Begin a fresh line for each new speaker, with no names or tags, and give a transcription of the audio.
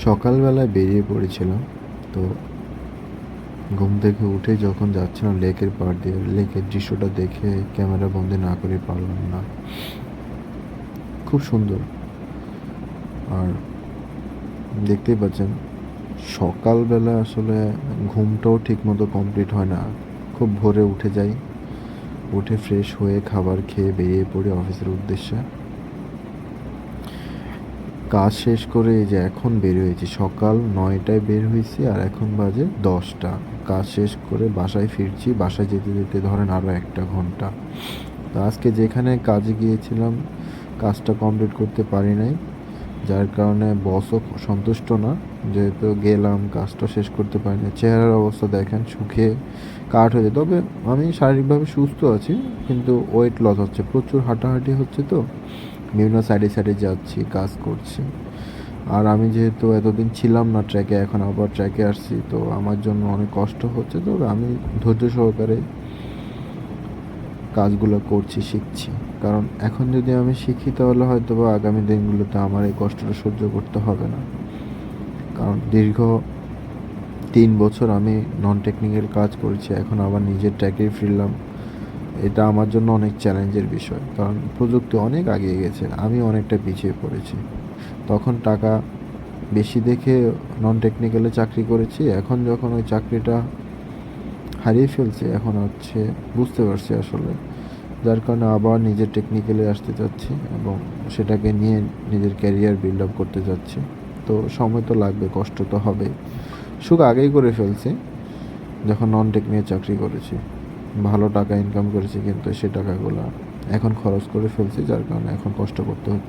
সকালবেলায় বেরিয়ে পড়েছিলাম। তো ঘুম থেকে উঠে যখন যাচ্ছিলাম লেকের পাড় দিয়ে, লেকের দৃশ্যটা দেখে ক্যামেরা বন্দি না করে পারলাম না। খুব সুন্দর। আর দেখতেই পাচ্ছেন সকালবেলা আসলে ঘুমটাও ঠিকমতো কমপ্লিট হয় না। খুব ভোরে উঠে যাই, উঠে ফ্রেশ হয়ে খাবার খেয়ে বেরিয়ে পড়ি অফিসের উদ্দেশ্যে। কাজ শেষ করে এই যে এখন বের হয়েছি, সকাল 9টায় বের হয়েছি আর এখন বাজে 10টা। কাজ শেষ করে বাসায় ফিরছি, বাসায় যেতে যেতে ধরেন আরও 1 ঘন্টা। তো আজকে যেখানে কাজে গিয়েছিলাম কাজটা কমপ্লিট করতে পারি নাই, যার কারণে বসও সন্তুষ্ট না। যেহেতু গেলাম কাজটা শেষ করতে পারি না, চেহারার অবস্থা দেখেন শুকিয়ে কাঠ হয়ে যায়। তবে আমি শারীরিকভাবে সুস্থ আছি, কিন্তু ওয়েট লস হচ্ছে, প্রচুর হাঁটাহাঁটি হচ্ছে। তো বিভিন্ন সাইডে সাইডে যাচ্ছি, কাজ করছি। আর আমি যেহেতু এতদিন ছিলাম না ট্র্যাকে, এখন আবার ট্র্যাকে আসছি, তো আমার জন্য অনেক কষ্ট হচ্ছে। তবে আমি ধৈর্য সহকারে কাজগুলো করছি, শিখছি। কারণ এখন যদি আমি শিখি তাহলে হয়তো বা আগামী দিনগুলোতে আমার এই কষ্টটা সহ্য করতে হবে না। কারণ দীর্ঘ 3 বছর আমি নন টেকনিক্যাল কাজ করেছি, এখন আবার নিজের ট্র্যাকেই ফিরলাম। এটা আমার জন্য অনেক চ্যালেঞ্জের বিষয়, কারণ প্রযুক্তি অনেক এগিয়ে গেছে, আমি অনেকটা পিছিয়ে পড়েছি। তখন টাকা বেশি দেখে নন টেকনিক্যালে চাকরি করেছি, এখন যখন ওই চাকরিটা হারিয়ে ফেলছি, এখন হচ্ছে বুঝতে পারছি আসলে, যার কারণে আবার নিজের টেকনিক্যালে আসতে চাচ্ছি এবং সেটাকে নিয়ে নিজের ক্যারিয়ার বিল্ড আপ করতে চাচ্ছি। তো সময় তো লাগবে, কষ্ট তো হবেই। সুখ আগেই করে ফেলছি যখন নন টেকনিক্যাল চাকরি করেছি, ভালো টাকা ইনকাম করেছি, কিন্তু সে টাকাগুলো এখন খরচ করে ফেলছি, যার কারণে এখন কষ্ট করতে হচ্ছে।